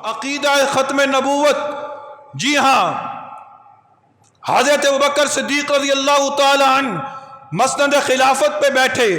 عقیدہ ختم نبوت، جی ہاں، حضرت ابوبکر صدیق رضی اللہ تعالی عنہ مسند خلافت پہ بیٹھے،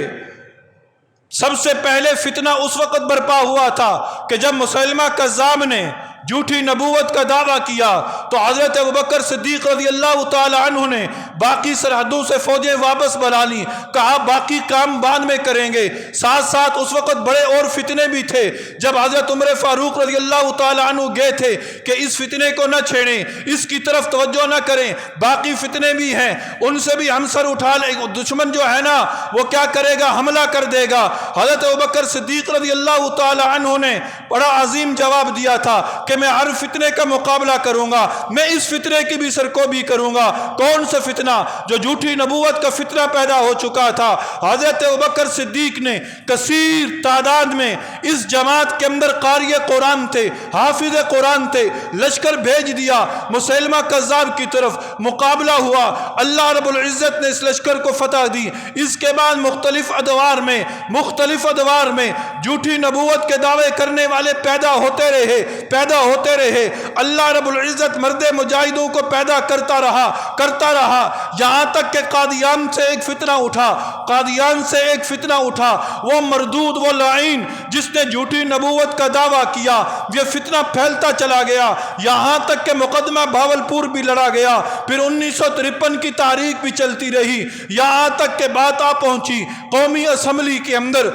سب سے پہلے فتنہ اس وقت برپا ہوا تھا کہ جب مسیلمہ کذاب نے جھوٹی نبوت کا دعویٰ کیا تو حضرت ابوبکر صدیق رضی اللہ تعالی عنہ نے باقی سرحدوں سے فوجیں واپس بلا لیں، کہا باقی کام بعد میں کریں گے۔ ساتھ ساتھ اس وقت بڑے اور فتنے بھی تھے، جب حضرت عمر فاروق رضی اللہ تعالی عنہ گئے تھے کہ اس فتنے کو نہ چھیڑیں، اس کی طرف توجہ نہ کریں، باقی فتنے بھی ہیں، ان سے بھی ہم سر اٹھا لیں، دشمن جو ہے نا وہ کیا کرے گا، حملہ کر دے گا۔ حضرت ابوبکر صدیق رضی اللہ تعالی عنہ نے بڑا عظیم جواب دیا تھا کہ میں ہر فتنے کا مقابلہ کروں گا، میں اس فتنے کی بھی سرکوبی کروں گا۔ کون سا فتنہ؟ جو جھوٹی نبوت کا فتنہ پیدا ہو چکا تھا۔ حضرت ابوبکر صدیق نے کثیر تعداد میں اس جماعت کے اندر قاری قرآن تھے، حافظ قرآن تھے، لشکر بھیج دیا مسیلمہ کذاب کی طرف، مقابلہ ہوا، اللہ رب العزت نے اس لشکر کو فتح دی۔ اس کے بعد مختلف ادوار میں جھوٹی نبوت کے دعوے کرنے والے پیدا ہوتے رہے۔ اللہ رب العزت مرد مجاہدوں کو پیدا کرتا رہا یہاں تک کہ قادیان سے ایک فتنہ اٹھا، وہ مردود، وہ لعین جس نے جھوٹی نبوت کا دعویٰ کیا، یہ فتنہ پھیلتا چلا گیا یہاں تک کہ مقدمہ بھاولپور بھی لڑا گیا، پھر 1953 کی تاریخ بھی چلتی رہی، یہاں تک کہ بات آ پہنچی قومی اسمبلی کے اندر۔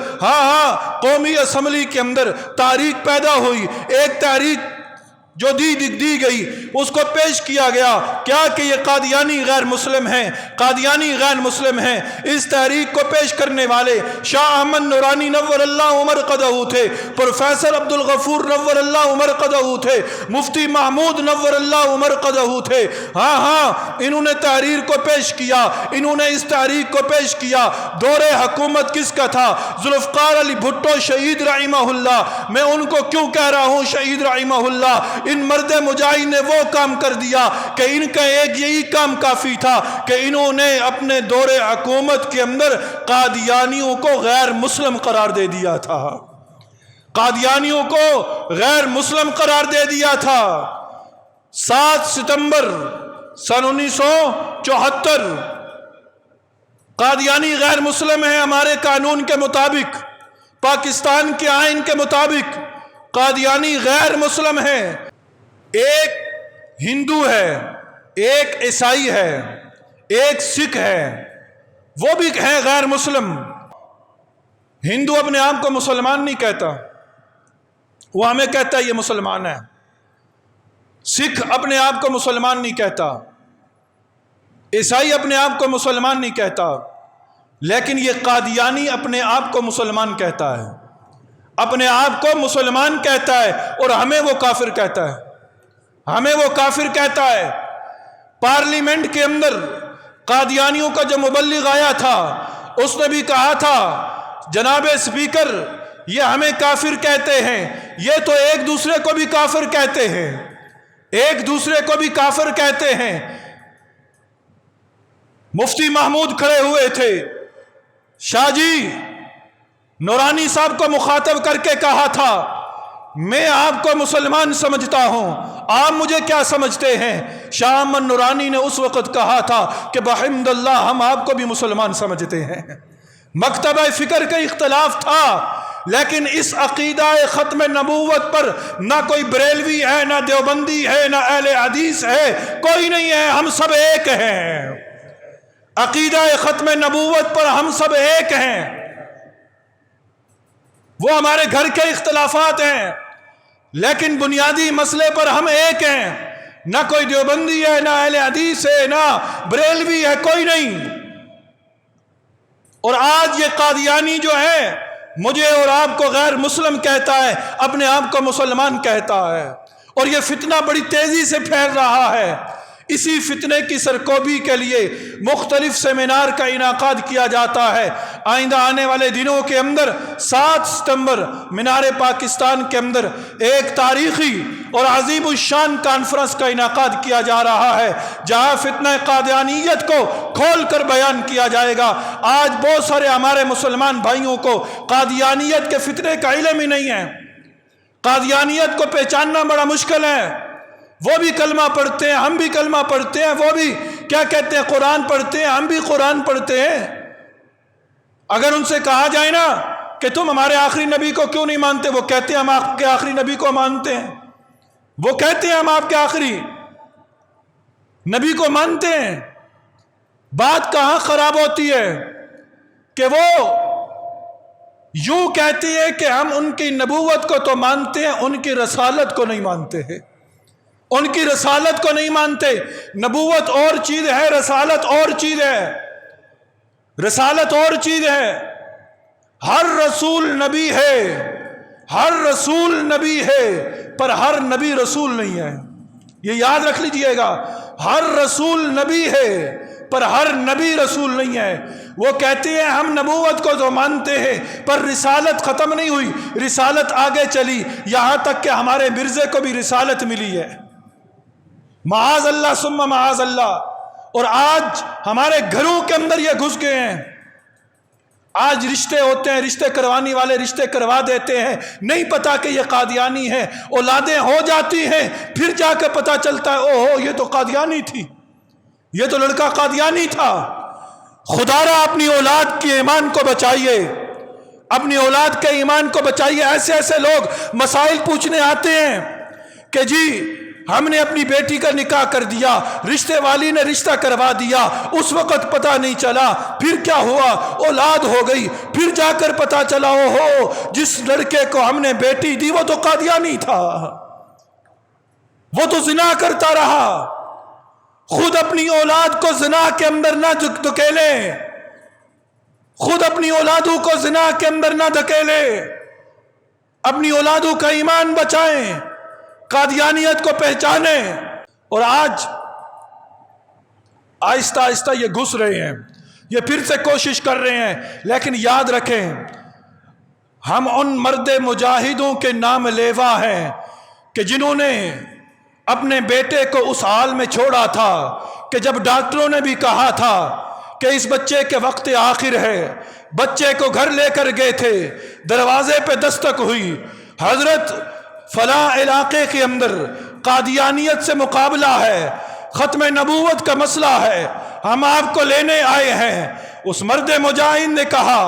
قومی اسمبلی کے اندر تاریخ پیدا ہوئی، ایک تاریخ جو دی گئی، اس کو پیش کیا گیا کیا کہ یہ قادیانی غیر مسلم ہیں۔ اس تحریک کو پیش کرنے والے شاہ احمد نورانی نور اللہ عمر قدہ تھے، پروفیسر عبدالغفور نور اللہ عمر قدہ تھے، مفتی محمود نور اللہ عمر قدہ تھے۔ انہوں نے تحریر کو پیش کیا، اس تحریک کو پیش کیا۔ دور حکومت کس کا تھا؟ ذوالفقار علی بھٹو شہید رحمہ اللہ۔ میں ان کو کیوں کہہ رہا ہوں شہید رحمہ اللہ؟ ان مرد مجاہد نے وہ کام کر دیا کہ ان کا ایک یہی کام کافی تھا کہ انہوں نے اپنے دور حکومت کے اندر قادیانیوں کو غیر مسلم قرار دے دیا تھا، قادیانیوں کو غیر مسلم قرار دے دیا تھا۔ 7 ستمبر سن 1974 قادیانی غیر مسلم ہیں، ہمارے قانون کے مطابق، پاکستان کے آئین کے مطابق قادیانی غیر مسلم ہیں۔ ایک ہندو ہے، ایک عیسائی ہے، ایک سکھ ہے، وہ بھی ہیں غیر مسلم۔ ہندو اپنے آپ کو مسلمان نہیں کہتا، وہ ہمیں کہتا ہے یہ مسلمان ہے۔ سکھ اپنے آپ کو مسلمان نہیں کہتا، عیسائی اپنے آپ کو مسلمان نہیں کہتا، لیکن یہ قادیانی اپنے آپ کو مسلمان کہتا ہے، اپنے آپ کو مسلمان کہتا ہے، اور ہمیں وہ کافر کہتا ہے۔ پارلیمنٹ کے اندر قادیانیوں کا جو مبلغ آیا تھا، اس نے بھی کہا تھا جناب اسپیکر یہ ہمیں کافر کہتے ہیں، یہ تو ایک دوسرے کو بھی کافر کہتے ہیں۔ مفتی محمود کھڑے ہوئے تھے، شاہ جی نورانی صاحب کو مخاطب کر کے کہا تھا میں آپ کو مسلمان سمجھتا ہوں، آپ مجھے کیا سمجھتے ہیں؟ شاہ احمد نورانی نے اس وقت کہا تھا کہ بحمد اللہ ہم آپ کو بھی مسلمان سمجھتے ہیں۔ مکتبہ فکر کا اختلاف تھا، لیکن اس عقیدہ ختم نبوت پر نہ کوئی بریلوی ہے، نہ دیوبندی ہے، نہ اہل حدیث ہے، کوئی نہیں ہے، ہم سب ایک ہیں۔ عقیدہ ختم نبوت پر ہم سب ایک ہیں۔ وہ ہمارے گھر کے اختلافات ہیں، لیکن بنیادی مسئلے پر ہم ایک ہیں۔ نہ کوئی دیوبندی ہے، نہ اہل حدیث ہے، نہ بریلوی ہے، کوئی نہیں۔ اور آج یہ قادیانی جو ہے مجھے اور آپ کو غیر مسلم کہتا ہے، اپنے آپ کو مسلمان کہتا ہے، اور یہ فتنہ بڑی تیزی سے پھیل رہا ہے۔ اسی فتنے کی سرکوبی کے لیے مختلف سیمینار کا انعقاد کیا جاتا ہے۔ آئندہ آنے والے دنوں کے اندر 7 ستمبر مینار پاکستان کے اندر ایک تاریخی اور عظیم الشان کانفرنس کا انعقاد کیا جا رہا ہے، جہاں فتنہ قادیانیت کو کھول کر بیان کیا جائے گا۔ آج بہت سارے ہمارے مسلمان بھائیوں کو قادیانیت کے فتنے کا علم ہی نہیں ہے۔ قادیانیت کو پہچاننا بڑا مشکل ہے۔ وہ بھی کلمہ پڑھتے ہیں، ہم بھی کلمہ پڑھتے ہیں، وہ بھی کیا کہتے ہیں قرآن پڑھتے ہیں، ہم بھی قرآن پڑھتے ہیں۔ اگر ان سے کہا جائے نا کہ تم ہمارے آخری نبی کو کیوں نہیں مانتے، وہ کہتے ہیں ہم آپ کے آخری نبی کو مانتے ہیں، وہ کہتے ہیں ہم آپ کے آخری نبی کو مانتے ہیں۔ بات کہاں خراب ہوتی ہے کہ وہ یوں کہتے ہیں کہ ہم ان کی نبوت کو تو مانتے ہیں، ان کی رسالت کو نہیں مانتے ہیں، ان کی رسالت کو نہیں مانتے۔ نبوت اور چیز ہے، رسالت اور چیز ہے، رسالت اور چیز ہے۔ ہر رسول نبی ہے، ہر رسول نبی ہے، پر ہر نبی رسول نہیں ہے، یہ یاد رکھ لیجئے گا۔ ہر رسول نبی ہے پر ہر نبی رسول نہیں ہے۔ وہ کہتے ہیں ہم نبوت کو تو مانتے ہیں پر رسالت ختم نہیں ہوئی، رسالت آگے چلی، یہاں تک کہ ہمارے مرزے کو بھی رسالت ملی ہے، معاذ اللہ ثم معاذ اللہ۔ اور آج ہمارے گھروں کے اندر یہ گھس گئے ہیں۔ آج رشتے ہوتے ہیں، رشتے کروانے والے رشتے کروا دیتے ہیں، نہیں پتا کہ یہ قادیانی ہے، اولادیں ہو جاتی ہیں، پھر جا کے پتا چلتا ہے اوہو یہ تو قادیانی تھی، یہ تو لڑکا قادیانی تھا۔ خدا را اپنی اولاد کے ایمان کو بچائیے، اپنی اولاد کے ایمان کو بچائیے۔ ایسے ایسے لوگ مسائل پوچھنے آتے ہیں کہ جی ہم نے اپنی بیٹی کا نکاح کر دیا، رشتے والی نے رشتہ کروا دیا، اس وقت پتہ نہیں چلا، پھر کیا ہوا اولاد ہو گئی، پھر جا کر پتہ چلا اوہو جس لڑکے کو ہم نے بیٹی دی وہ تو قادیانی تھا، وہ تو زنا کرتا رہا۔ خود اپنی اولاد کو زنا کے اندر نہ دھکیلیں، خود اپنی اولادوں کو زنا کے اندر نہ دھکیلیں، اپنی اولادوں کا ایمان بچائیں، قادیانیت کو پہچانیں۔ اور آج آہستہ آہستہ یہ گھس رہے ہیں، یہ پھر سے کوشش کر رہے ہیں، لیکن یاد رکھیں ہم ان مرد مجاہدوں کے نام لیوا ہیں کہ جنہوں نے اپنے بیٹے کو اس حال میں چھوڑا تھا کہ جب ڈاکٹروں نے بھی کہا تھا کہ اس بچے کے وقت آخر ہے، بچے کو گھر لے کر گئے تھے، دروازے پہ دستک ہوئی، حضرت فلاں علاقے کے اندر قادیانیت سے مقابلہ ہے، ختم نبوت کا مسئلہ ہے، ہم آپ کو لینے آئے ہیں۔ اس مرد مجاہد نے کہا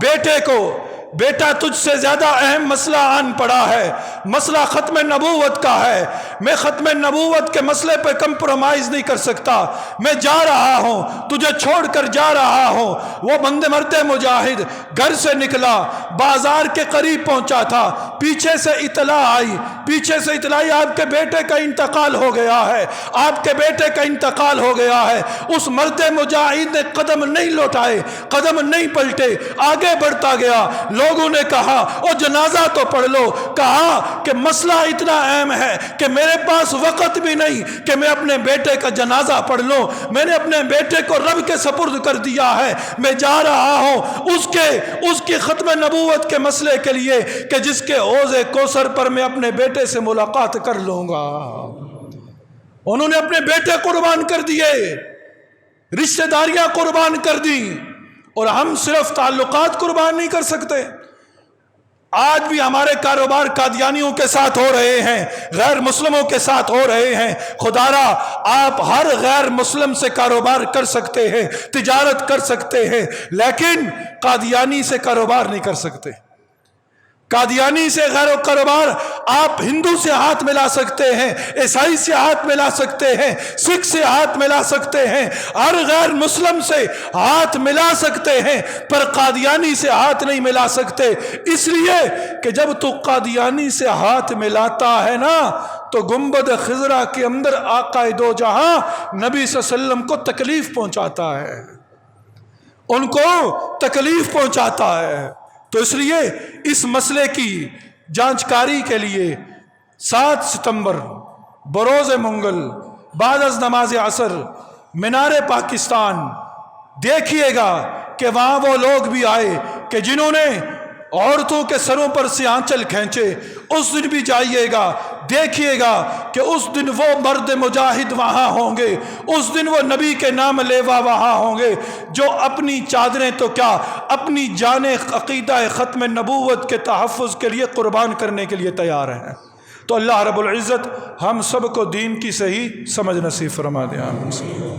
بیٹے کو، بیٹا تجھ سے زیادہ اہم مسئلہ آن پڑا ہے، مسئلہ ختم نبوت کا ہے، میں ختم نبوت کے مسئلے پہ کمپرومائز نہیں کر سکتا، میں جا رہا ہوں، تجھے چھوڑ کر جا رہا ہوں۔ وہ مرد مجاہد گھر سے نکلا، بازار کے قریب پہنچا تھا، پیچھے سے اطلاع آئی، آپ کے بیٹے کا انتقال ہو گیا ہے، آپ کے بیٹے کا انتقال ہو گیا ہے۔ اس مرد مجاہد نے قدم نہیں لوٹائے، قدم نہیں پلٹے، آگے بڑھتا گیا۔ لوگوں نے کہا او جنازہ تو پڑھ لو، کہا کہ مسئلہ اتنا اہم ہے کہ میرے پاس وقت بھی نہیں کہ میں اپنے بیٹے کا جنازہ پڑھ لوں، میں نے اپنے بیٹے کو رب کے سپرد کر دیا ہے، میں جا رہا ہوں اس کی ختم نبوت کے مسئلے کے لیے کہ جس کے حوض کوثر پر میں اپنے بیٹے سے ملاقات کر لوں گا۔ انہوں نے اپنے بیٹے قربان کر دیے، رشتہ داریاں قربان کر دی، اور ہم صرف تعلقات قربان نہیں کر سکتے۔ آج بھی ہمارے کاروبار قادیانیوں کے ساتھ ہو رہے ہیں، غیر مسلموں کے ساتھ ہو رہے ہیں۔ خدا را آپ ہر غیر مسلم سے کاروبار کر سکتے ہیں، تجارت کر سکتے ہیں، لیکن قادیانی سے کاروبار نہیں کر سکتے۔ قادیانی سے غیر کاروبار آپ ہندو سے ہاتھ ملا سکتے ہیں، عیسائی سے ہاتھ ملا سکتے ہیں، سکھ سے ہاتھ ملا سکتے ہیں، ہر غیر مسلم سے ہاتھ ملا سکتے ہیں، پر قادیانی سے ہاتھ نہیں ملا سکتے، اس لیے کہ جب تو قادیانی سے ہاتھ ملاتا ہے نا تو گنبد خضرا کے اندر آقا دو جہاں نبی صلی اللہ علیہ وسلم کو تکلیف پہنچاتا ہے، ان کو تکلیف پہنچاتا ہے۔ تو اس لیے اس مسئلے کی جانچکاری کے لیے 7 ستمبر بروز منگل بعد از نماز عصر مینار پاکستان دیکھیے گا کہ وہاں وہ لوگ بھی آئے کہ جنہوں نے عورتوں کے سروں پر سے آنچل کھینچے، اس دن بھی جائیے گا، دیکھیے گا کہ اس دن وہ مرد مجاہد وہاں ہوں گے، اس دن وہ نبی کے نام لیوا وہاں ہوں گے جو اپنی چادریں تو کیا اپنی جان عقیدہ ختم نبوت کے تحفظ کے لیے قربان کرنے کے لیے تیار ہیں۔ تو اللہ رب العزت ہم سب کو دین کی صحیح سمجھ نصیب فرما دے، آمین۔